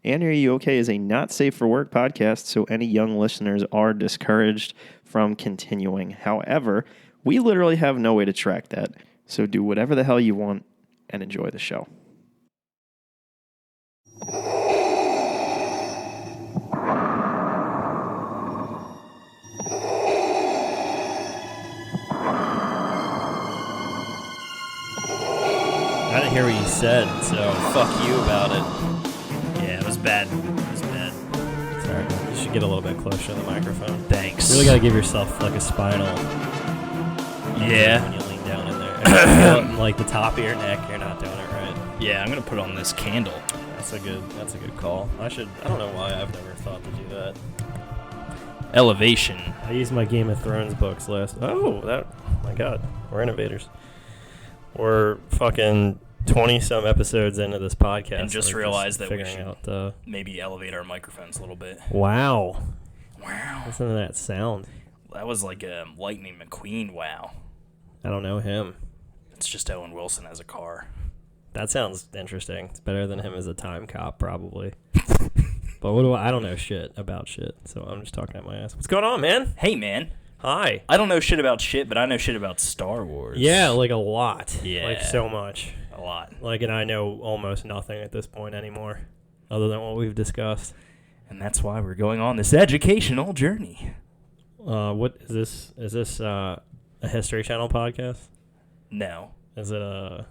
And Are You Okay is a not safe for work podcast, so any young listeners are discouraged from continuing. However, we literally have no way to track that. So do whatever the hell you want and enjoy the show. I didn't hear what you said, so fuck you about it. Yeah, it was bad. It was bad. Sorry. You should get a little bit closer to the microphone. Thanks. You really gotta give yourself like a spinal. Yeah. When you lean down in there. And like the top of your neck, you're not doing it right. Yeah, I'm gonna put on this candle. That's a good call. I don't know why I've never thought to do that. Elevation. I used my Game of Thrones books last. Oh my god. We're innovators. We're fucking 20-some episodes into this podcast. And just realized that we figuring should out, maybe elevate our microphones a little bit. Wow. Wow. Listen to that sound. That was like a Lightning McQueen wow. I don't know him. It's just Owen Wilson as a car. That sounds interesting. It's better than him as a time cop, probably. But I don't know shit about shit, so I'm just talking out my ass. What's going on, man? Hey, man. Hi. I don't know shit about shit, but I know shit about Star Wars. Yeah, like a lot. Yeah. Like so much. A lot. Like, and I know almost nothing at this point anymore, other than what we've discussed. And that's why we're going on this educational journey. What is this? Is this a History Channel podcast? No. Is it a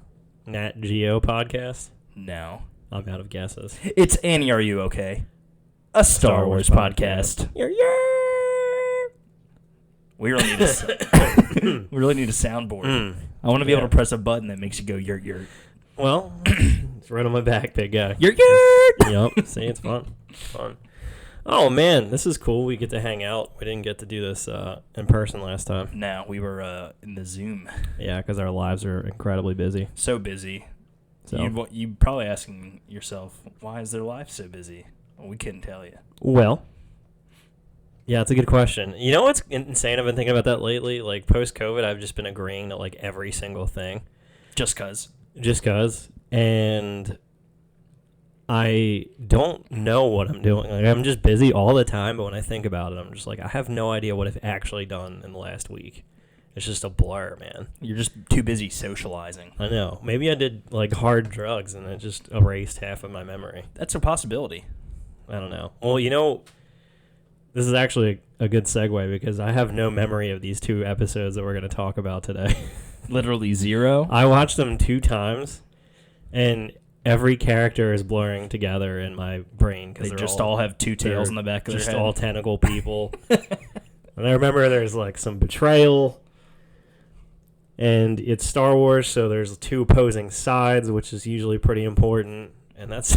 Nat Geo podcast? No. I'm out of guesses. It's Annie, Are You Okay? A Star Wars podcast. We really need a soundboard. I want to be able to press a button that makes you go yurt yurt. Well, it's right on my back, big guy. Yurt yurt. Yep. See, it's fun. Fun. Oh man, this is cool. We get to hang out. We didn't get to do this in person last time. No, we were in the Zoom. Yeah, because our lives are incredibly busy. So busy. So You probably asking yourself, why is their life so busy? Well, we couldn't tell you. Well, yeah, it's a good question. You know what's insane? I've been thinking about that lately. Like, post-COVID, I've just been agreeing to, like, every single thing. Just 'cause. And I don't know what I'm doing. Like, I'm just busy all the time, but when I think about it, I'm just like, I have no idea what I've actually done in the last week. It's just a blur, man. You're just too busy socializing. I know. Maybe I did, like, hard drugs, and it just erased half of my memory. That's a possibility. I don't know. Well, you know, this is actually a good segue because I have no memory of these two episodes that we're going to talk about today. Literally zero? I watched them 2 times, and every character is blurring together in my brain. They just all have 2 tails in the back of their head. Just all tentacle people. And I remember there's like some betrayal, and it's Star Wars, so there's 2 opposing sides, which is usually pretty important. And that's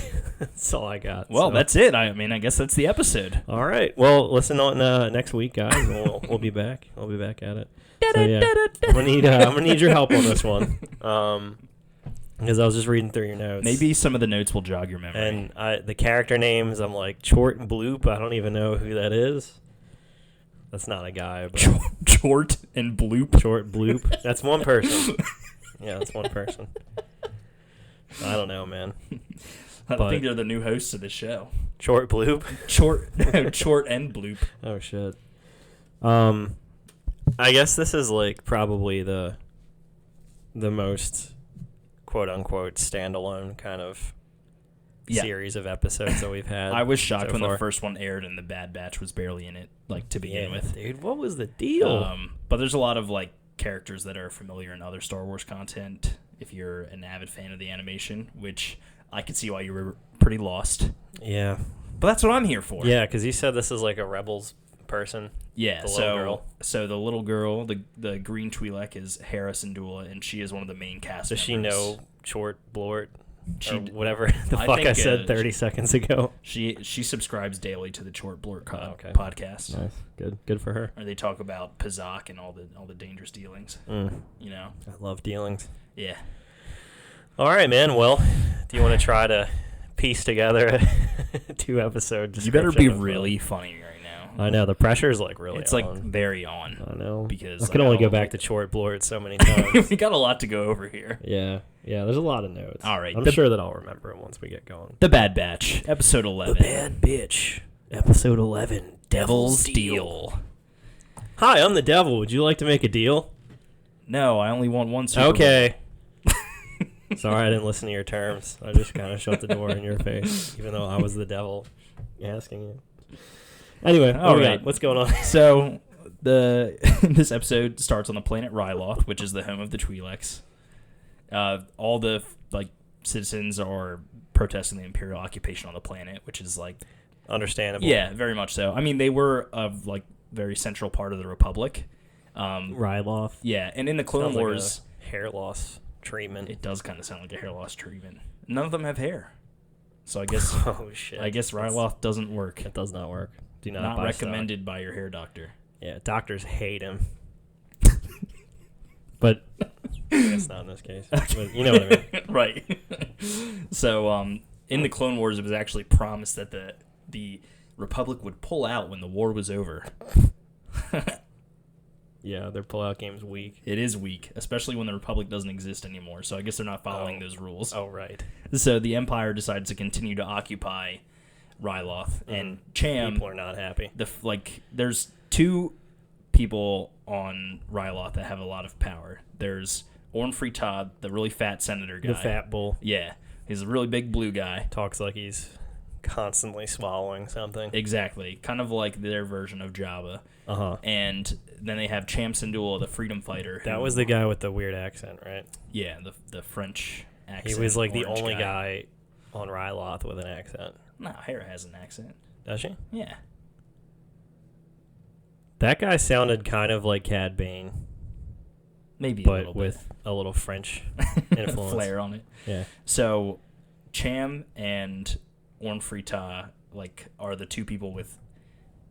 all I got. Well, so. That's it. I mean, I guess that's the episode. All right. Well, listen on next week, guys. We'll be back. We'll be back at it. So, yeah, I'm gonna need your help on this one. Because I was just reading through your notes. Maybe some of the notes will jog your memory. And the character names, I'm like Chort and Bloop. I don't even know who that is. That's not a guy. But Chort and Bloop. Chort Bloop. That's one person. Yeah, that's one person. I don't know, man. I think they're the new hosts of the show. Chort Bloop? Chort and Bloop. Oh, shit. I guess this is, like, probably the most, quote-unquote, standalone kind of series of episodes that we've had. I was shocked when far. the first one aired and the Bad Batch was barely in it, like, to begin with. Dude, what was the deal? But there's a lot of, like, characters that are familiar in other Star Wars content if you're an avid fan of the animation, which I could see why you were pretty lost. Yeah. But that's what I'm here for. Yeah, because you said this is like a Rebels person. Yeah, the little girl. So the little girl, the green Twi'lek is Sendula, and she is one of the main cast Does members. she know Chort Blort? She, or whatever the fuck I said 30 seconds ago. She subscribes daily to the Chort Blort podcast. Nice, good for her. Where they talk about Pazak and all the dangerous dealings. You know, I love dealings. Yeah. All right, man. Well, do you want to try to piece together a 2-episode description? You better be really funny right now. I know the pressure is like really. It's on. like very on. I know because I can only go back to Chort Blort so many times. We got a lot to go over here. Yeah. Yeah, there's a lot of notes. All right. I'm sure that I'll remember them once we get going. The Bad Batch, episode 11. The Bad Bitch, episode 11, Devil's Deal. Hi, I'm the devil. Would you like to make a deal? No, I only want one Super Bowl. Okay. Sorry, I didn't listen to your terms. I just kind of shut the door in your face, even though I was the devil asking you. Anyway, all right, what's going on? So, this episode starts on the planet Ryloth, which is the home of the Twi'leks. All the citizens are protesting the Imperial occupation on the planet, which is understandable. Yeah, very much so. I mean, they were a very central part of the Republic. Ryloth. Yeah, and in the Clone Wars, like hair loss treatment. It does kind of sound like a hair loss treatment. None of them have hair, so I guess oh shit. I guess Ryloth doesn't work. It does not work. Do not recommended by your hair doctor. Yeah, doctors hate him. But I guess not in this case. But you know what I mean. Right. So, in the Clone Wars, it was actually promised that the Republic would pull out when the war was over. Yeah, their pullout game's weak. It is weak, especially when the Republic doesn't exist anymore. So I guess they're not following those rules. Oh, right. So the Empire decides to continue to occupy Ryloth, and Cham. People are not happy. There's two people on Ryloth that have a lot of power. There's Ornfrey Todd, the really fat senator guy. The fat bull. Yeah, he's a really big blue guy. Talks like he's constantly swallowing something. Exactly, kind of like their version of Jabba. And then they have Cham Sendula, the freedom fighter. That was the guy with the weird accent, right? Yeah, the French accent. He was the only guy on Ryloth with an accent. No, Hera has an accent. Does she? Yeah. That guy sounded kind of like Cad Bane. Maybe a but little with bit. A little French influence. Flair on it. Yeah. So Cham and Ornfrey Ta are the two people with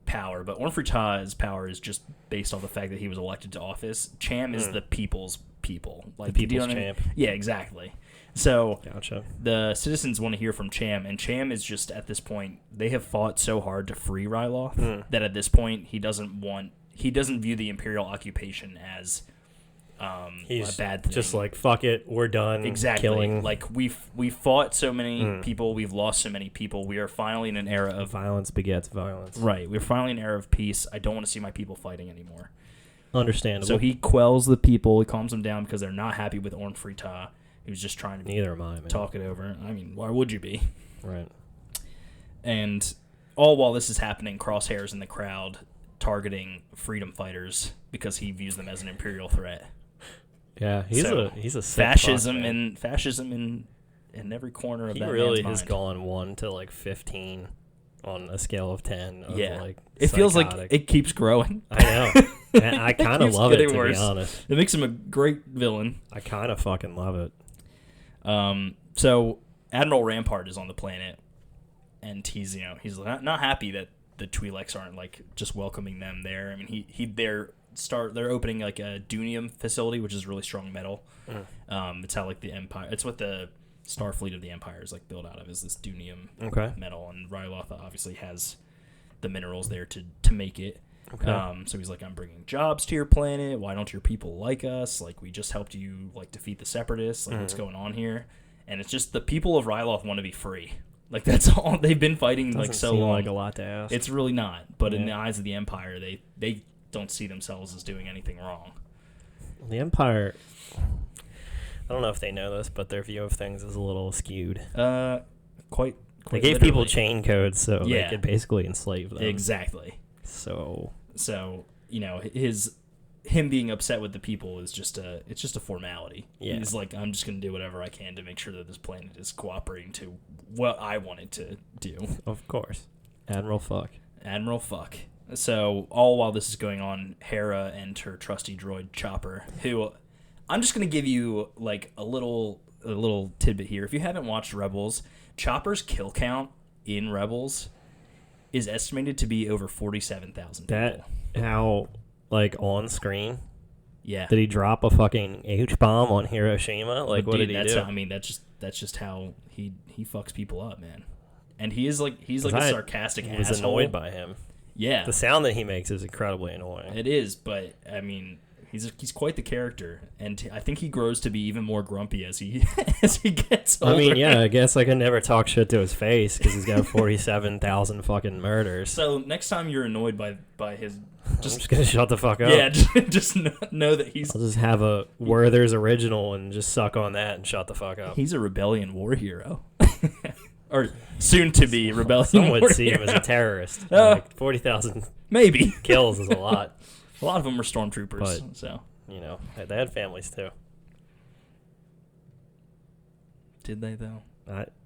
power, but Ornfrey Ta's power is just based on the fact that he was elected to office. Cham is the people's people. The people's champ. Yeah, exactly. So gotcha. The citizens want to hear from Cham, and Cham is just, at this point, they have fought so hard to free Ryloth that at this point he doesn't view the Imperial occupation as he's a bad thing. Just fuck it, we're done. Exactly. Killing. We've fought so many people, we've lost so many people. We are finally in an era of violence begets violence. Right. We're finally in an era of peace. I don't want to see my people fighting anymore. Understandable. So he quells the people. He calms them down because they're not happy with Ornfrey Ta. He was just trying to Neither am I, man. talk it over. I mean, why would you be? Right. And all while this is happening, Crosshair's in the crowd targeting freedom fighters because he views them as an imperial threat. Yeah, he's a sick fascism fuck, man. and fascism in every corner of he that really man's has mind. gone 1 to 15 on a scale of 10. Of it feels like psychotic. it keeps growing. I know. And I kind of keeps love it, getting to worse. be honest. It makes him a great villain. I kind of fucking love it. So Admiral Rampart is on the planet, and he's not happy that the Twi'leks aren't just welcoming them there. I mean, they're opening a Dunium facility, which is really strong metal. It's how the Empire. It's what the Starfleet of the Empire is built out of, is this Dunium metal, and Ryloth obviously has the minerals there to make it. Okay. So he's I'm bringing jobs to your planet. Why don't your people like us? We just helped you defeat the Separatists. What's going on here? And it's just the people of Ryloth want to be free. That's all they've been fighting Doesn't so seem long. like a lot to ask. It's really not. But in the eyes of the Empire, they don't see themselves as doing anything wrong. The Empire, I don't know if they know this, but their view of things is a little skewed. Quite They gave literally. people chain codes so they Yeah. could basically enslave them. Exactly. So him being upset with the people is just a formality. Yeah. He's I'm just going to do whatever I can to make sure that this planet is cooperating to what I want it to do. Of course. Admiral Fuck. Admiral Fuck. So all while this is going on, Hera and her trusty droid Chopper, who I'm just going to give you a little tidbit here. If you haven't watched Rebels, Chopper's kill count in Rebels is estimated to be over 47,000 people. That, how, on screen, Yeah. did he drop a fucking H-bomb on Hiroshima? What did he do? That's just how he fucks people up, man. And he's a sarcastic I was asshole. annoyed by him. Yeah. The sound that he makes is incredibly annoying. It is, but I mean, he's quite the character, and I think he grows to be even more grumpy as he as he gets older. I mean, yeah, I guess I can never talk shit to his face because he's got 47,000 fucking murders. So next time you're annoyed by his, I'm just gonna shut the fuck up. yeah, just know that I'll just have a Werther's original and just suck on that and shut the fuck up. he's a rebellion war hero, or soon to be rebellion. Some war would see him hero. as a terrorist. Oh. Like 40,000 Maybe kills is a lot. a lot of them were stormtroopers. But- So You know, they had families too. did they though?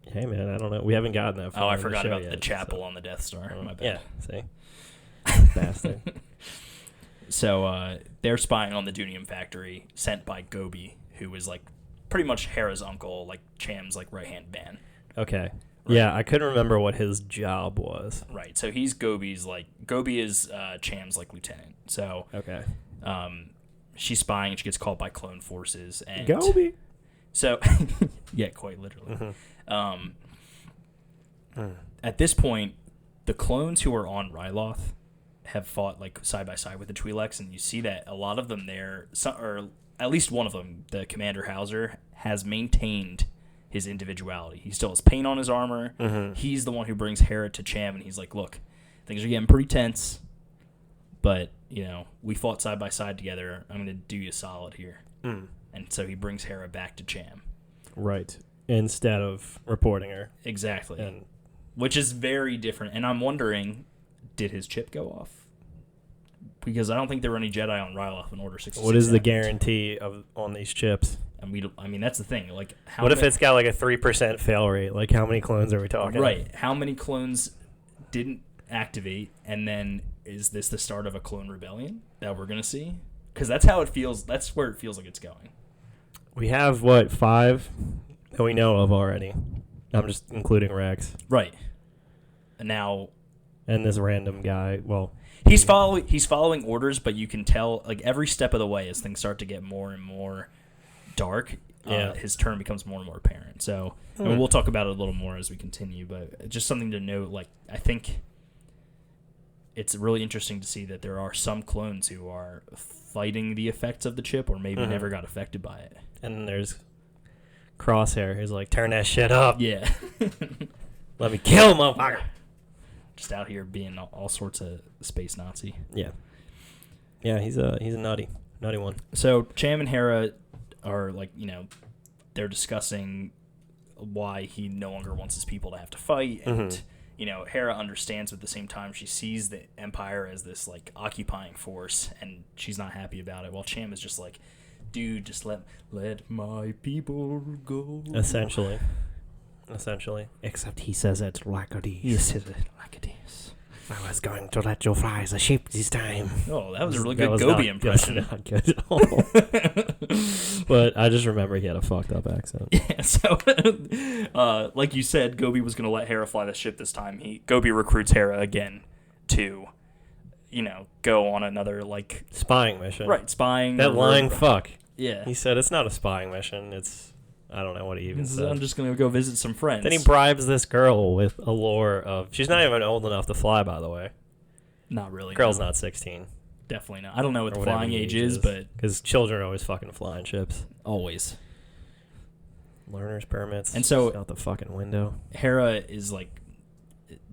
Hey man, I don't know. We haven't gotten that far. Oh, I in the forgot show about yet, the chapel so- on the Death Star. My bad. Yeah, see, bastard. So they're spying on the Dunium factory, sent by Gobi, who is like pretty much Hera's uncle, like Cham's like right-hand man. Okay. Yeah, I couldn't remember what his job was. Right. So he's Gobi is Cham's like lieutenant. So Okay. she's spying and she gets called by clone forces and Gobi. So yeah, quite literally. At this point, the clones who are on Ryloth have fought like side by side with the Twi'leks, and you see that a lot of them there, or at least one of them, the Commander Hauser, has maintained his individuality. He still has paint on his armor. He's the one who brings Hera to Cham, and he's like, look, things are getting pretty tense, but, you know, we fought side by side together. I'm going to do you solid here. And so he brings Hera back to Cham. Right. Instead of reporting her. Exactly. And Which is very different. And I'm wondering, did his chip go off? Because I don't think there were any Jedi on Ryloth in Order 66. what is the happened. guarantee on these chips? And I mean, that's the thing. Like, What if it's got like a 3% fail rate? Like, how many clones are we talking? right? How many clones didn't activate, and then is this the start of a clone rebellion that we're gonna see? Because that's how it feels. That's where it feels like it's going. We have, what, 5 that we know of already. I'm just including Rex. Right. And now And this random guy. Well, he's following orders, but you can tell like every step of the way as things start to get more and more dark. Yeah. His turn becomes more and more apparent. So and we'll talk about it a little more as we continue. But just something to note. Like I think it's really interesting to see that there are some clones who are fighting the effects of the chip, or maybe never got affected by it. and then there's Crosshair. He's like, turn that shit up. Yeah. Let me kill him, motherfucker. Just out here being all sorts of space Nazi. Yeah. Yeah, he's a nutty one. So Cham and Hera are like, you know, they're discussing why he no longer wants his people to have to fight, and you know, Hera understands, but at the same time she sees the Empire as this like occupying force, and she's not happy about it, while Cham is just like, dude, just let my people go. Essentially. Except he says it like it is. He says it like it is. I was going to let you fly as a sheep this time. Oh, that was a really That good was Gobi not impression. Not good at all. But I just remember he had a fucked up accent. Yeah, so, like you said, Gobi was going to let Hera fly the ship this time. Gobi recruits Hera again to, you know, go on another, like... Spying mission. Right, spying. That or- lying fuck. Yeah. He said it's not a spying mission. It's... I don't know what he even said. I'm just going to go visit some friends. Then he bribes this girl with a lure of... She's not even old enough to fly, by the way. Not really. Girl's no. not 16. Definitely not. I don't know what Or the whatever flying the age is, but... Because children are always fucking flying ships. Always. Learner's permits. And so- out the fucking window. Hera is, like,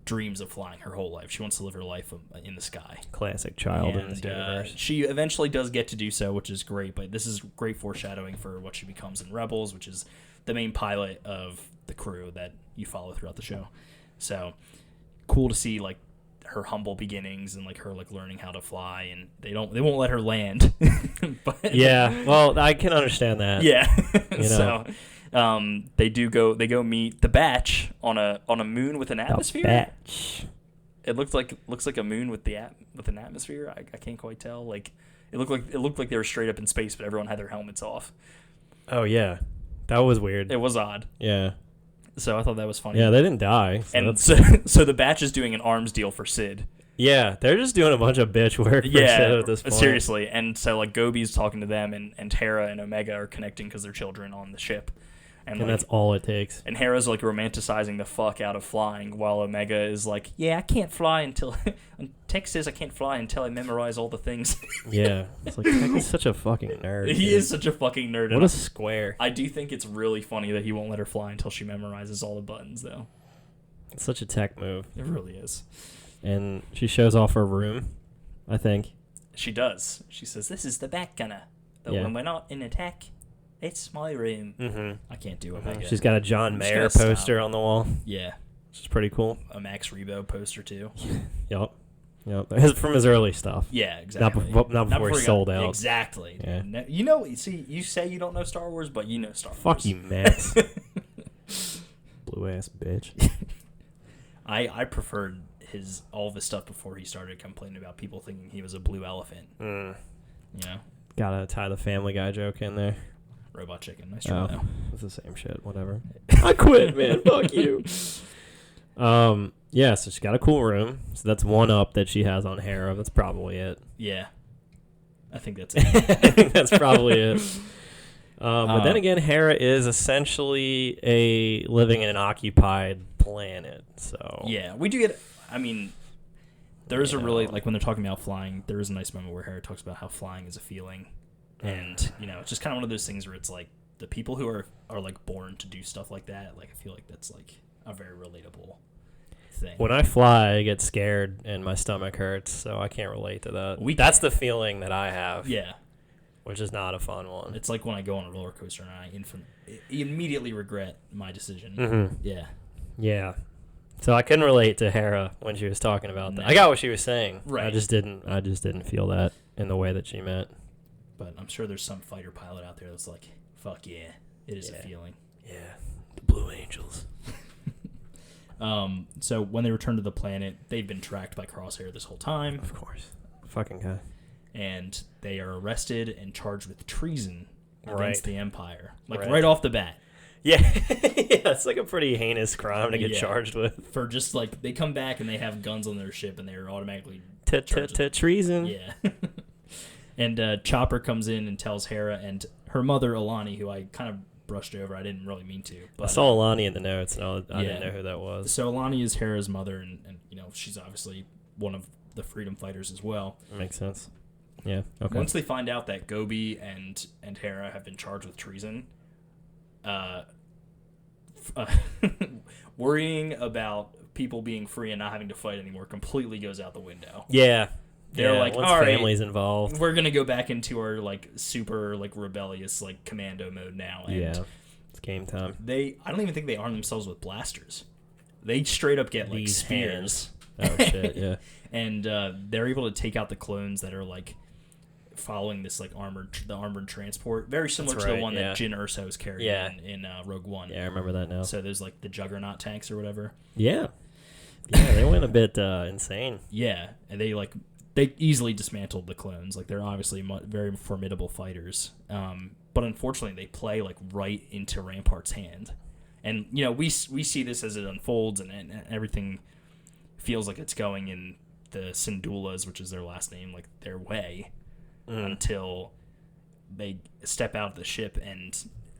dreams of flying her whole life. She wants to live her life in the sky. Classic child in this And universe. she eventually does get to do so, which is great, but this is great foreshadowing for what she becomes in Rebels, which is the main pilot of the crew that you follow throughout the show. So cool to see like her humble beginnings and like her like learning how to fly, and they won't let her land. But Yeah, well, I can understand that. yeah. You know. So they go meet the Batch on a moon with an atmosphere. Batch. It looks like a moon with an atmosphere. I can't quite tell. Like it looked like they were straight up in space, but everyone had their helmets off. Oh, yeah. That was weird. It was odd. Yeah. So I thought that was funny. Yeah, they didn't die. So And that's- so the Batch is doing an arms deal for Sid. yeah, they're just doing a bunch of bitch work for Sid at this point. Seriously. And so like Gobi's talking to them, and Hera and Omega are connecting because they're children on the ship. And that's all it takes. And Hera's like romanticizing the fuck out of flying, while Omega is like, yeah, I can't fly until Tech says I can't fly until I memorize all the things. Yeah, it's like Tech is such a fucking nerd. He is such a fucking nerd. What a square. I do think it's really funny that he won't let her fly until she memorizes all the buttons, though. It's such a Tech move. It really is. And she shows off her room, I think. She does. She says, "This is the back gunner, but when we're not in attack, it's my room." Mm-hmm. I can't do Omega. She's got a John I'm Mayer just gonna poster on the wall. Yeah. Which is pretty cool. A Max Rebo poster, too. Yep. From his early stuff. Yeah, exactly. Not before he sold out. Exactly. Yeah. You know, see, you say you don't know Star Wars, but you know Star Wars. Fuck you, Max. Blue ass bitch. I preferred all of his stuff before he started complaining about people thinking he was a blue elephant. You know? Gotta tie the Family Guy joke in there. Robot Chicken. Nice try, though. It's the same shit. Whatever. I quit, man. Fuck you. Yeah, so she's got a cool room. So that's one up that she has on Hera. That's probably it. Yeah. I think that's it. I think that's probably it. But then again, Hera is essentially living in an occupied planet. So yeah, we do get. I mean, there is a really when they're talking about flying. There is a nice moment where Hera talks about how flying is a feeling, and it's just kind of one of those things where it's like the people who are like born to do stuff like that. Like I feel like that's like a very relatable thing. When I fly, I get scared and my stomach hurts, so I can't relate to that. That's the feeling that I have. Yeah. Which is not a fun one. It's like when I go on a roller coaster and I immediately regret my decision. Mm-hmm. Yeah. Yeah. So I couldn't relate to Hera when she was talking about that. No. I got what she was saying. Right. I just didn't feel that in the way that she meant. But I'm sure there's some fighter pilot out there that's like, fuck yeah, it is a feeling. Yeah. The Blue Angels. So when they return to the planet, they've been tracked by Crosshair this whole time. Of course. Fucking guy. And they are arrested and charged with treason against the Empire. Like right right off the bat. Yeah. Yeah, it's like a pretty heinous crime to get charged with. For just like, they come back and they have guns on their ship and they're automatically treason. Yeah. And Chopper comes in and tells Hera and her mother, Alani, who I kind of brushed over. I didn't really mean to. But, I saw Alani in the notes and I didn't know who that was. So Alani is Hera's mother and she's obviously one of the freedom fighters as well. That makes sense. Yeah, okay. Once they find out that Gobi and Hera have been charged with treason, worrying about people being free and not having to fight anymore completely goes out the window. Yeah. They're like, once all right, family's involved, we're gonna go back into our like super like rebellious like commando mode now. And it's game time. I don't even think they arm themselves with blasters. They straight up get like spears. Oh shit, yeah. And they're able to take out the clones that are like following this like armored transport, very similar to the one that Jyn Erso is carrying in Rogue One. Yeah, I remember that now. So there's like the Juggernaut tanks or whatever. Yeah, they went a bit insane. Yeah, and they easily dismantled the clones. Like they're obviously very formidable fighters. But unfortunately, they play like right into Rampart's hand, and we see this as it unfolds, and everything feels like it's going in the Sendulas, which is their last name, like their way. Until they step out of the ship and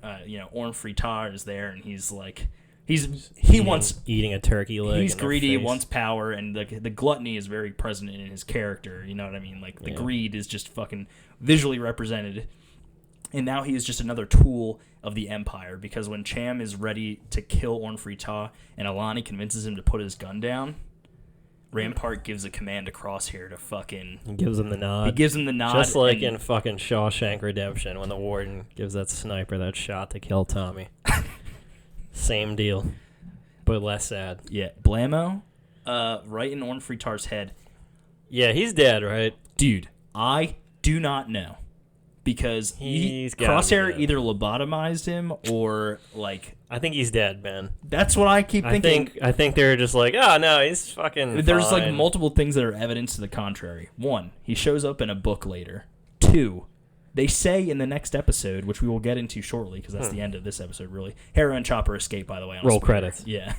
Orn Fritar is there and he's like he wants eating a turkey leg. He's greedy, wants power, and the gluttony is very present in his character. You know what I mean? Like the greed is just fucking visually represented. And now he is just another tool of the Empire, because when Cham is ready to kill Orn Fritar and Alani convinces him to put his gun down, Rampart gives a command to Crosshair to fucking... He gives him the nod. He gives him the nod. Just like in fucking Shawshank Redemption when the warden gives that sniper that shot to kill Tommy. Same deal, but less sad. Yeah, Blammo, right in Orn Fritar's head. Yeah, he's dead, right? Dude, I do not know. Because Crosshair either lobotomized him or like... I think he's dead, man. That's what I keep thinking. I think they're just like, oh no, he's fucking There's fine. like multiple things that are evidence to the contrary. 1, he shows up in a book later. 2, they say in the next episode, which we will get into shortly because that's the end of this episode really. Hera and Chopper escape, by the way. On Roll credits. Yeah.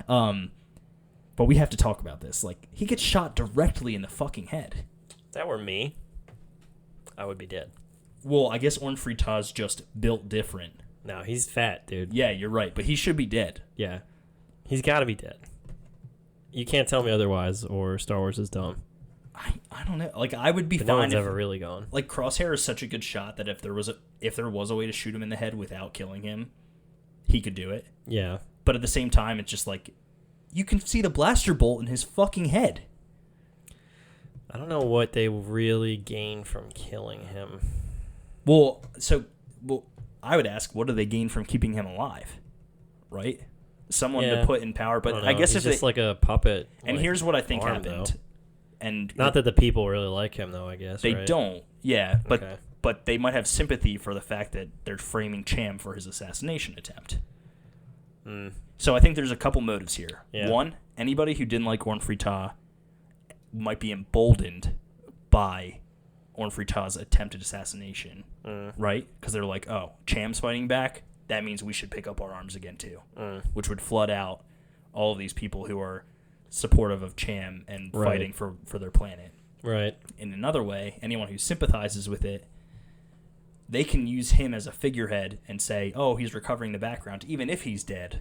But we have to talk about this. Like, he gets shot directly in the fucking head. If that were me, I would be dead. Well, I guess Orn Fritar's just built different. No, he's fat, dude. Yeah, you're right, but he should be dead. Yeah. He's got to be dead. You can't tell me otherwise, or Star Wars is dumb. I don't know. Like, I would be But fine no one's if, ever really gone. like, Crosshair is such a good shot that if there was a way to shoot him in the head without killing him, he could do it. Yeah. But at the same time, it's just like, you can see the blaster bolt in his fucking head. I don't know what they really gain from killing him. Well, I would ask, what do they gain from keeping him alive? Right? Someone to put in power. But I guess he's if just like a puppet. And here's what I think happened. Though. And not that the people really like him, though, I guess. They right? don't. Yeah, but Okay. but they might have sympathy for the fact that they're framing Cham for his assassination attempt. So I think there's a couple motives here. Yeah. One, anybody who didn't like Ornfrita might be emboldened by Ornfrita's attempted assassination, right? Because they're like, oh, Cham's fighting back? That means we should pick up our arms again, too. Which would flood out all of these people who are supportive of Cham and fighting for their planet. Right. In another way, anyone who sympathizes with it, they can use him as a figurehead and say, oh, he's recovering the background, even if he's dead,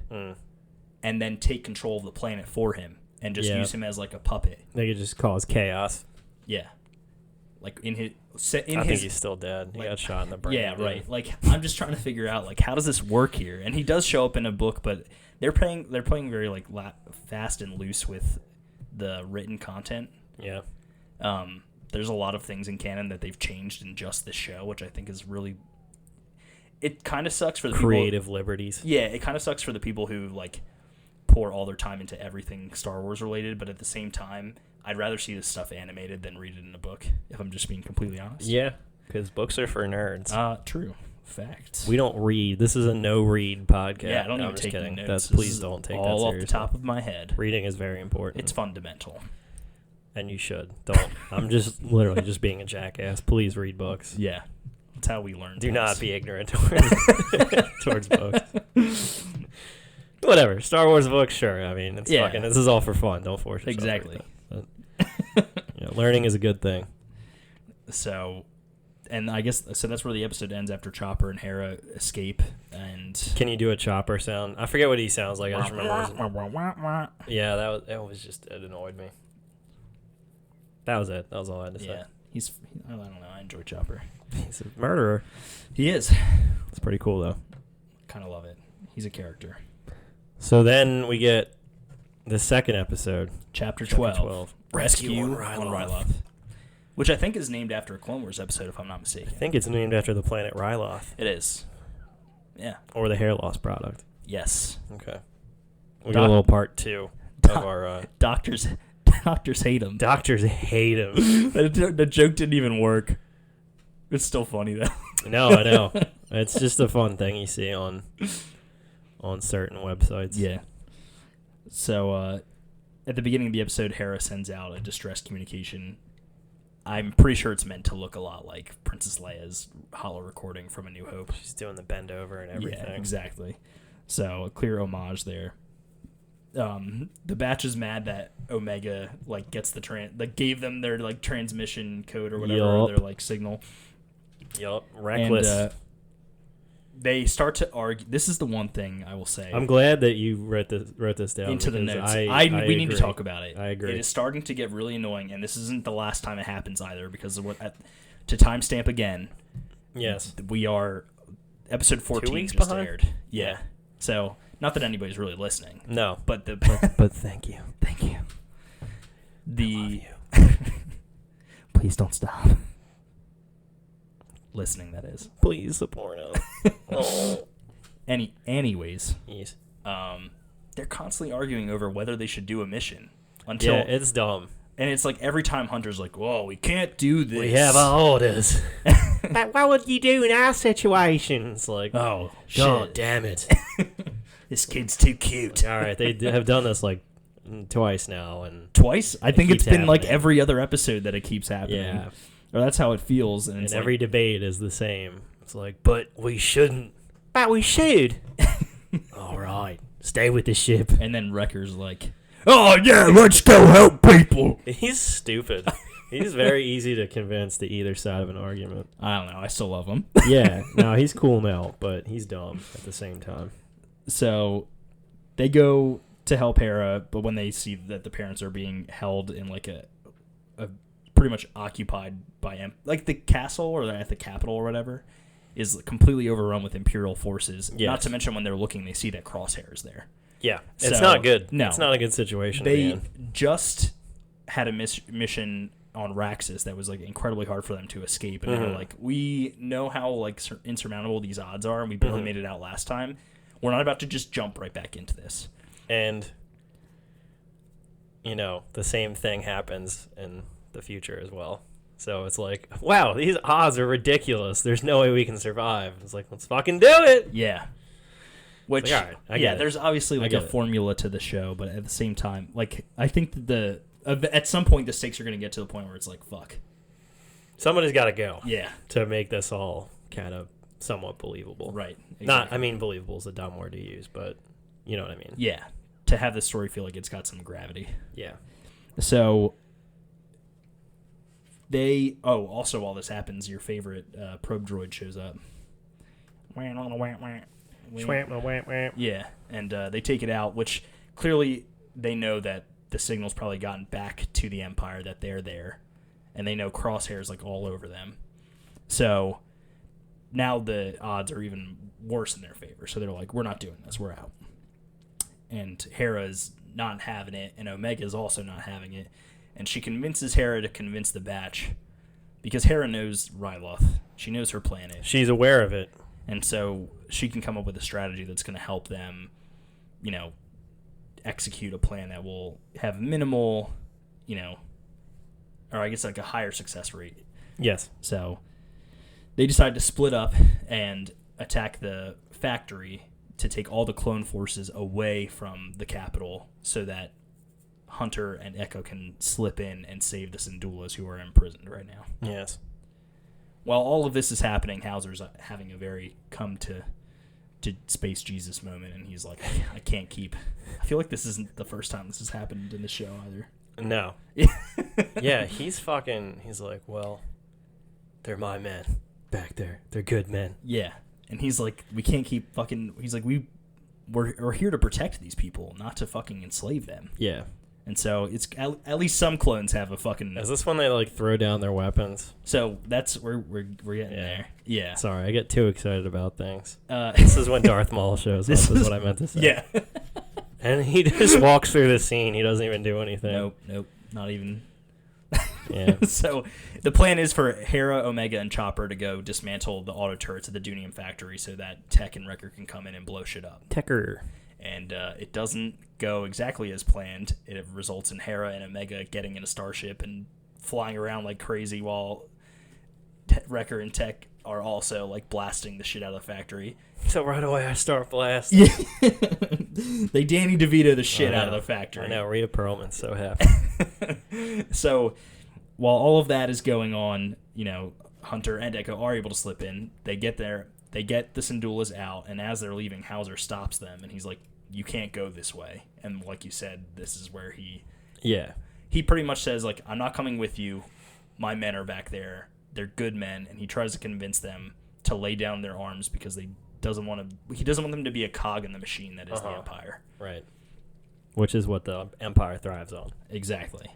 and then take control of the planet for him and just use him as like a puppet. They could just cause chaos. Yeah. Like I think he's still dead. He got shot in the brain. Yeah, right. Like, I'm just trying to figure out, like, how does this work here? And he does show up in a book, but they're playing very like fast and loose with the written content. Yeah. There's a lot of things in canon that they've changed in just this show, which I think is really. It kind of sucks for the creative people, liberties. Yeah, it kind of sucks for the people who like pour all their time into everything Star Wars related, but at the same time, I'd rather see this stuff animated than read it in a book. If I'm just being completely honest. Yeah, because books are for nerds. True. Facts. We don't read. This is a no-read podcast. Yeah, I don't even just take kidding. notes. Please don't take that all seriously. off the top of my head. Reading is very important. It's fundamental. And you should. Don't. I'm just literally just being a jackass. Please read books. Yeah. That's how we learn. Do things. not be ignorant towards books. Whatever. Star Wars books, sure. I mean, it's fucking. This is all for fun. Don't force yourself. Exactly. Learning is a good thing. So, and I guess so. That's where the episode ends after Chopper and Hera escape. And can you do a Chopper sound? I forget what he sounds like. I just remember. Yeah, that was just it annoyed me. That was it. That was all I had to say. Yeah, I don't know. I enjoy Chopper. He's a murderer. He is. It's pretty cool though. Kind of love it. He's a character. So then we get the second episode, Chapter 12. Rescue on Ryloth. Which I think is named after a Clone Wars episode, if I'm not mistaken. I think it's named after the planet Ryloth. It is. Yeah. Or the hair loss product. Yes. Okay. We got a little part 2 of our... Doctors hate him. Doctors hate him. The joke didn't even work. It's still funny, though. No, I know. It's just a fun thing you see on certain websites. Yeah. So, at the beginning of the episode, Hera sends out a distress communication. I'm pretty sure it's meant to look a lot like Princess Leia's holo recording from A New Hope. She's doing the bend over and everything. Yeah, exactly. So, a clear homage there. The batch is mad that Omega gets the gave them their transmission code or whatever, or their signal. Yup, reckless. And, they start to argue. This is the one thing I will say. I'm glad that you wrote this down into the notes. We need to talk about it. I agree. It is starting to get really annoying, and this isn't the last time it happens either. Because of to timestamp again. Yes, we are episode 14 2 weeks just behind? aired. Yeah, so not that anybody's really listening. No, but but thank you, thank you. I love you. Please don't stop. Listening, that is. Please support us. Oh. Anyways, yes. They're constantly arguing over whether they should do a mission. Until it's dumb. And it's every time Hunter's like, "Whoa, we can't do this. We have our orders." But what would you do in our situation? It's like, oh, God shit. damn it. This kid's too cute. All right, they have done this twice now, and twice. I think it's been happening. Every other episode that it keeps happening. Yeah. Or that's how it feels. And it's every debate is the same. It's like, but we shouldn't. But we should. All right, stay with the ship. And then Wrecker's like, "Oh yeah, let's go help people." He's stupid. He's very easy to convince to either side of an argument. I don't know. I still love him. Yeah, no, he's cool now, but he's dumb at the same time. So they go to help Hera, but when they see that the parents are being held in like a pretty much occupied by like the castle or at the capital or whatever is completely overrun with Imperial forces. Yes. Not to mention when they're looking, they see that Crosshair is there. Yeah, it's So, not good. no. It's not a good situation to They be in. just had a mission on Raxus that was like incredibly hard for them to escape, and they were like, we know how like insurmountable these odds are, and we barely made it out last time. We're not about to just jump right back into this. And, you know, the same thing happens in the future as well. So it's like, wow, these odds are ridiculous. There's no way we can survive. It's like, let's fucking do it. Yeah. Which, like, all right, I get it. There's obviously like I a get it. formula to the show, but at the same time, like, I think that at some point the stakes are going to get to the point where it's like, fuck. Somebody's got to go. Yeah. To make this all kind of somewhat believable. Right. Exactly. Not, I mean, believable is a dumb word to use, but you know what I mean. Yeah. To have this story feel like it's got some gravity. Yeah. So also while this happens, your favorite probe droid shows up. Yeah, and they take it out, which clearly they know that the signal's probably gotten back to the Empire that they're there, and they know Crosshair's like all over them. So now the odds are even worse in their favor. So they're like, we're not doing this, we're out. And Hera's not having it, and Omega's also not having it. And she convinces Hera to convince the Batch, because Hera knows Ryloth. She knows her planet. She's aware of it. And so she can come up with a strategy that's going to help them, you know, execute a plan that will have minimal, you know, or I guess like a higher success rate. Yes. So they decide to split up and attack the factory to take all the clone forces away from the capital so that Hunter and Echo can slip in and save the Sendulas who are imprisoned right now. Yes. While all of this is happening, Hauser's having a very come to space Jesus moment, and he's like, I can't keep... I feel like this isn't the first time this has happened in the show either. No. Yeah, he's like, well, they're my men back there. They're good men. Yeah. And he's like, we can't keep fucking... He's like, we're here to protect these people, not to fucking enslave them. Yeah. And so it's at least some clones have a fucking... Is this when they like throw down their weapons? So that's where we're getting there. Yeah. Sorry, I get too excited about things. This This is when Darth Maul shows up, is what I meant to say. Yeah. And he just walks through the scene. He doesn't even do anything. Nope. Not even... Yeah. So the plan is for Hera, Omega, and Chopper to go dismantle the auto turrets at the Dunium factory so that Tech and Wrecker can come in and blow shit up. Tecker. And it doesn't go exactly as planned. It results in Hera and Omega getting in a starship and flying around like crazy while Wrecker and Tech are also like blasting the shit out of the factory. So right away I start blasting. Yeah. They Danny DeVito the shit out of the factory. I know, Rhea Perlman's so happy. So while all of that is going on, you know, Hunter and Echo are able to slip in. They get there. They get the Sendulas out, and as they're leaving, Hauser stops them, and he's like, you can't go this way. And like you said, this is where he pretty much says, like, I'm not coming with you. My men are back there. They're good men, and he tries to convince them to lay down their arms because he doesn't want them to be a cog in the machine that is the Empire. Right. Which is what the Empire thrives on. Exactly.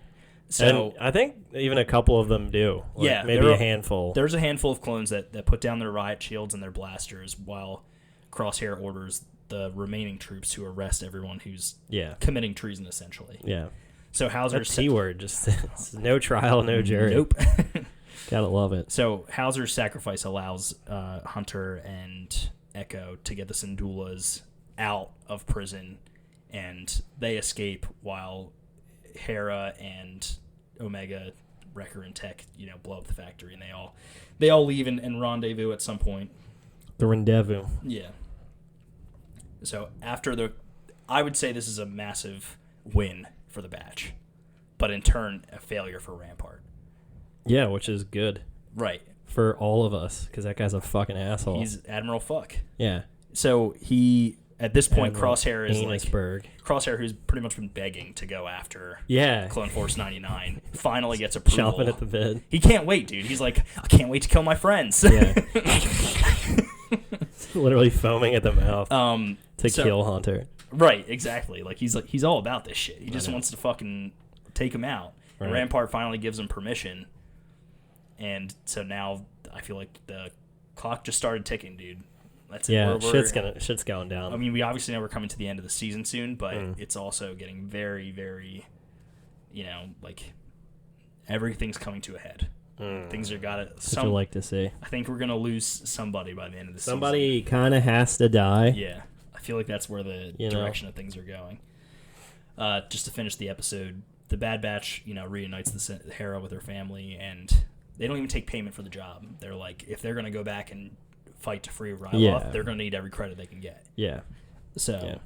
So and I think even a couple of them do. Like yeah, maybe a handful. There's a handful of clones that put down their riot shields and their blasters while Crosshair orders the remaining troops to arrest everyone who's committing treason, essentially. Yeah. So Hauser's... That T-word, just no trial, no jury. Nope. Gotta love it. So Hauser's sacrifice allows Hunter and Echo to get the Sendulas out of prison, and they escape while Hera and Omega, Wrecker, and Tech, you know, blow up the factory, and they all leave and rendezvous at some point. The rendezvous. Yeah. So I would say this is a massive win for the Batch, but in turn a failure for Rampart. Yeah, which is good. Right. For all of us, because that guy's a fucking asshole. He's Admiral Fuck. Yeah. So he at this point, Admiral Crosshair is Anusberg. Crosshair, who's pretty much been begging to go after Yeah. Clone Force 99, finally gets approval. Chomping at the bit. He can't wait, dude. He's like, I can't wait to kill my friends. Yeah. Literally foaming at the mouth to so- kill Hunter. Right, exactly. Like he's all about this shit. He just wants to fucking take him out. And Right. Rampart finally gives him permission. And so now I feel like the clock just started ticking, dude. That's it. Yeah, We're- shit's going down. I mean, we obviously know we're coming to the end of the season soon, but it's also getting very, very, like everything's coming to a head. Things are gotta. What you like to see. I think we're gonna lose somebody by the end of the season. Somebody kind of has to die. Yeah, I feel like that's where the direction of things are going. Just to finish the episode, the Bad Batch, reunites the Hera with her family, and they don't even take payment for the job. They're like, if they're gonna go back and fight to free Ryloth, they're gonna need every credit they can get. Yeah. So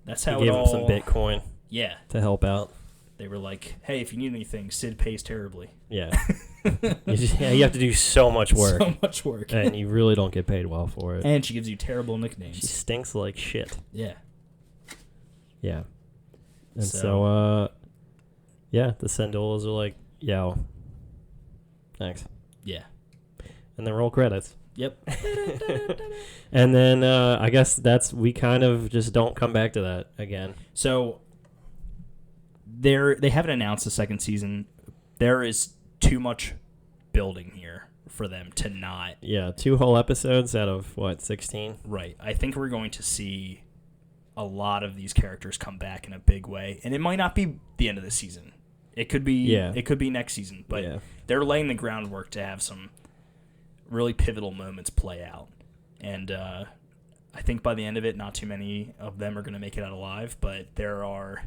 that's how They it gave all. him some Bitcoin Yeah, to help out. they were like, hey, if you need anything, Sid pays terribly. Yeah. You have to do so much work. So much work, And you really don't get paid well for it. and she gives you terrible She nicknames. stinks like shit. Yeah. Yeah. And So- so, the Sendulas are like, yo, thanks. Yeah. And then roll credits. Yep. And then I guess we kind of just don't come back to that again. So they haven't announced the second season. There is too much building here for them to not. Yeah, 2 whole episodes out of, 16? Right. I think we're going to see a lot of these characters come back in a big way, and it might not be the end of the season. It could be. Yeah. It could be next season, but they're laying the groundwork to have some really pivotal moments play out, and I think by the end of it, not too many of them are going to make it out alive, but there are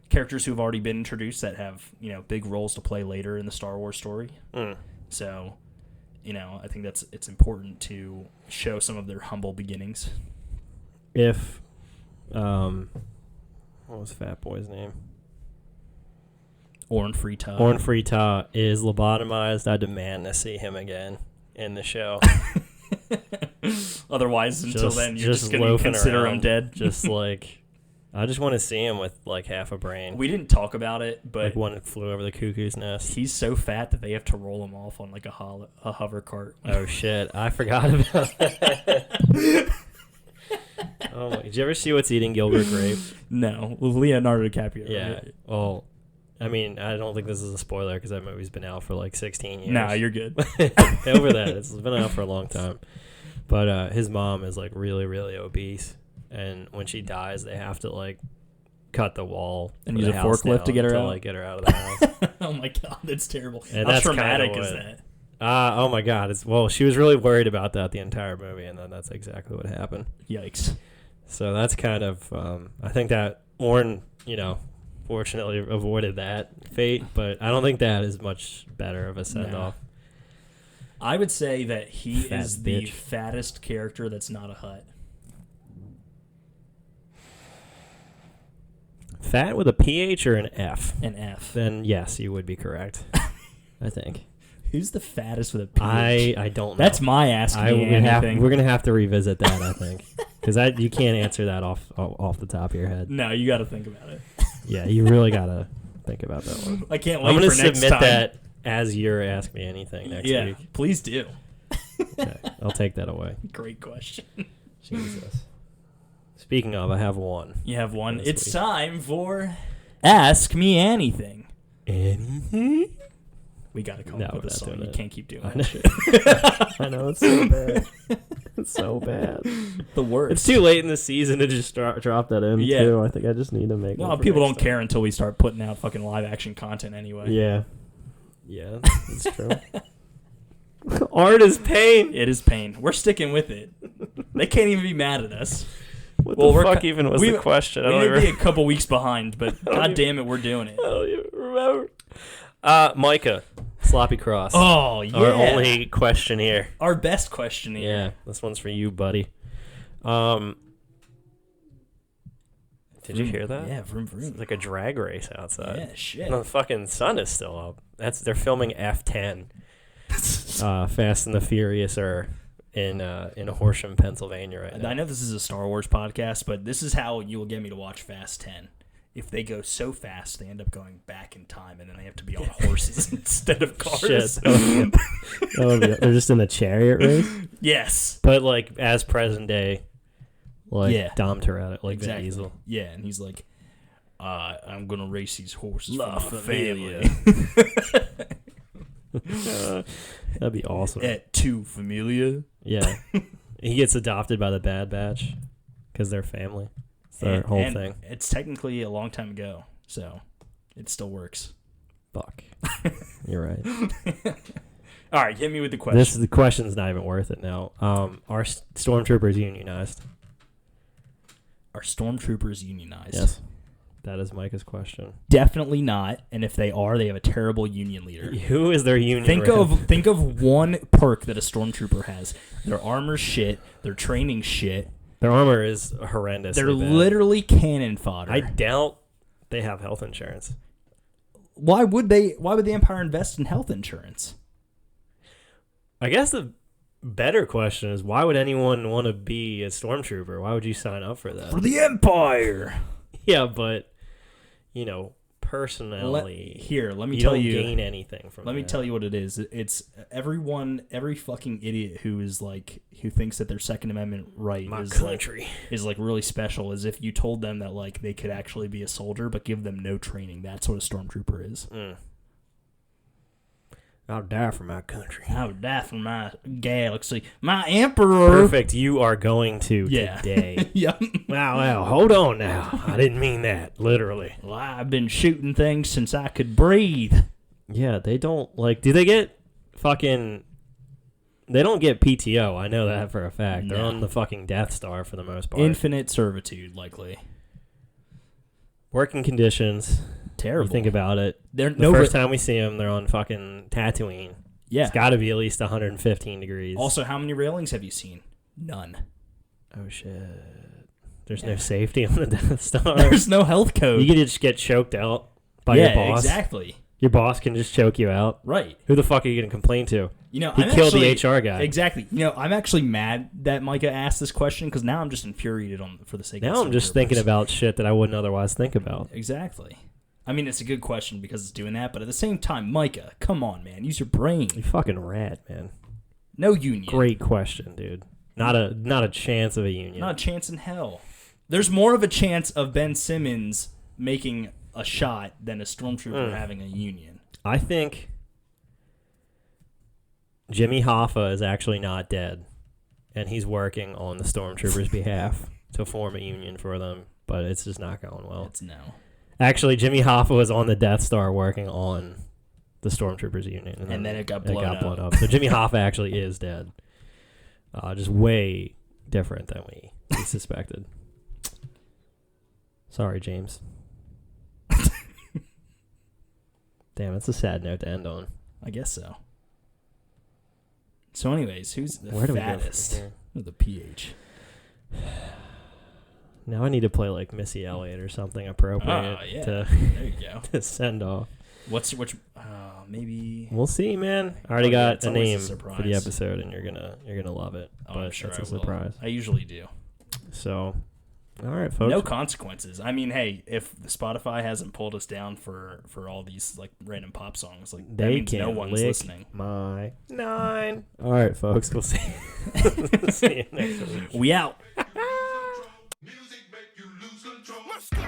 characters who have already been introduced that have big roles to play later in the Star Wars story. So, I think it's important to show some of their humble beginnings. If, what was Fat Boy's name? Orn Frita. Orn Frita is lobotomized. I demand to see him again in the show. Otherwise, until then, you're just going to loafing consider him around, dead. Just like, I just want to see him with like half a brain. We didn't talk about it, but Like one that flew over the cuckoo's nest. he's so fat that they have to roll him off on like a hover cart. Oh shit! I forgot about that. Oh, did you ever see What's Eating Gilbert Grape? No, with Leonardo DiCaprio. Yeah. right? Well, I mean, I don't think this is a spoiler because that movie's been out for like 16 years. Nah, you're good. Over that, it's been out for a long time. But his mom is like really, really obese, and when she dies, they have to like cut the wall And for use the a house forklift down to get her out? like get her out of the house. Oh my god, that's terrible. And How that's traumatic kinda is what- that? Oh my god! She was really worried about that the entire movie, and then that's exactly what happened. Yikes. So that's kind of, I think that Orn, fortunately avoided that fate, but I don't think that is much better of a send-off. I would say that he Fat is the bitch. fattest character that's not a Hutt. Fat with a PH or an F? An F. Then yes, you would be correct. I think. Who's the fattest with a PH? I don't know. That's my asking you anything. We're gonna have to revisit that, I think, because you can't answer that off the top of your head. No, you got to think about it. Yeah, you really gotta think about that one. I can't wait I'm gonna for next submit time. that as your Ask Me Anything next Yeah, week. please do. Okay, I'll take that away. Great question. Jesus. Speaking of, I have one. You have one. This It's week. time for Ask Me Anything. Anything? We got to come No, up with we're a not song. doing You it. can't keep doing I that know. shit. I know, it's so bad. It's so bad. The worst. It's too late in the season to just drop that in, Yeah. too. I think I just need to make No, one for people next don't time. care until we start putting out fucking live action content anyway. Yeah. Yeah, that's true. Art is pain. It is pain. We're sticking with it. They can't even be mad at us. What Well, the we're fuck ki- even was we- the question? I We don't may be even a couple weeks behind, but god damn it, we're doing it. I don't even remember. Micah, Sloppy Cross. Oh, yeah. Our only question here. Our best question here. Yeah, this one's for you, buddy. Did you hear that? Yeah, vroom vroom. It's like a drag race outside. Yeah, shit. And the fucking sun is still up. They're filming F10. Fast and the Furious are in Horsham, Pennsylvania right now. I know this is a Star Wars podcast, but this is how you will get me to watch Fast 10. If they go so fast, they end up going back in time, and then they have to be on horses instead of cars. Shit. They're just in the chariot race? Yes. But, like, as present day, like, Yeah. Dom Toretto, like Exactly. Vin Diesel. Yeah, and he's like, I'm going to race these horses La for my Familia. family. That'd be awesome. Et tu, familia? Yeah. He gets adopted by the Bad Batch because they're family. It's their whole and thing. It's technically a long time ago, so it still works. Fuck. You're right. All right, hit me with the question. The question's not even worth it now. Are stormtroopers unionized? Are stormtroopers unionized? Yes. That is Micah's question. Definitely not. And if they are, they have a terrible union leader. Who is their union Think rep? of one perk that a stormtrooper has. Their armor's shit. Their training shit. Their armor is horrendous. They're literally cannon fodder. I doubt they have health insurance. Why would the Empire invest in health insurance? I guess the better question is, why would anyone want to be a stormtrooper? Why would you sign up for that? For the Empire. Yeah, but personally, let me you tell don't you. gain anything from. Let me tell you what it is. It's every fucking idiot who thinks that their Second Amendment right is like really special, as if you told them that like they could actually be a soldier but give them no training. That's what a stormtrooper is. I'll die for my country. I would die for my galaxy, my emperor. Perfect. You are going to today. Yep. Wow. Hold on now. I didn't mean that literally. Well, I've been shooting things since I could breathe. Yeah, they don't do they get fucking? They don't get PTO. I know that for a fact. They're on the fucking Death Star for the most part. Infinite servitude, likely. Working conditions. Terrible. You think about it. The First time we see them, they're on fucking Tatooine. Yeah. It's got to be at least 115 degrees. Also, how many railings have you seen? None. Oh, shit. There's no safety on the Death Star. There's no health code. You can just get choked out by your boss. Exactly. Your boss can just choke you out. Right. Who the fuck are you going to complain to? He I'm killed actually, the HR guy. Exactly. I'm actually mad that Micah asked this question because now I'm just infuriated for the sake of Now I'm just thinking about shit that I wouldn't otherwise think about. Exactly. I mean, it's a good question because it's doing that, but at the same time, Micah, come on, man. Use your brain. You fucking rat, man. No union. Great question, dude. Not a chance of a union. Not a chance in hell. There's more of a chance of Ben Simmons making a shot than a stormtrooper having a union. I think Jimmy Hoffa is actually not dead, and he's working on the stormtroopers' behalf to form a union for them, but it's just not going well. It's no. Actually, Jimmy Hoffa was on the Death Star working on the Stormtroopers union. And then it got blown up. So Jimmy Hoffa actually is dead. Just way different than we suspected. Sorry, James. Damn, that's a sad note to end on. I guess so. So anyways, who's the Where do fattest? we go from With the PH. Now I need to play like Missy Elliot or something appropriate there you go. to send off. Maybe We'll see, man. I already got it's a always a name surprise. for the episode, and you're gonna love it. I'm But sure it's I a will. surprise. I usually do. So, all right, folks. No consequences. I mean, hey, if Spotify hasn't pulled us down for all these like random pop songs, like that They means can no one's lick listening. my 9. All right, folks. We'll see. See you next week. We out. Music make you lose control. Let's go.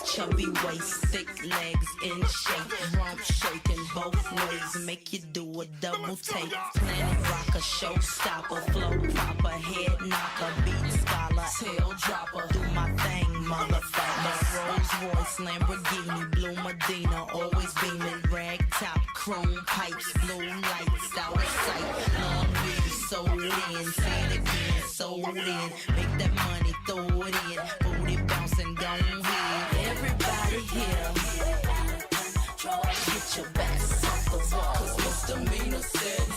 Chubby waist, thick legs in shape, rump shaking both ways, make you do a double take. Planet rocker, showstopper, flow proper, head knocker, beat scholar, tail dropper. Do my thing, motherfucker. Rolls Royce, Lamborghini, Blue Medina, always beaming, rag top, chrome pipes, blue lights, out of sight. Long weed, sold in, say it again, sold in. Make that money, throw it in, booty bouncing, gone ahead. Everybody here, get your best off the wall, 'cause misdemeanor said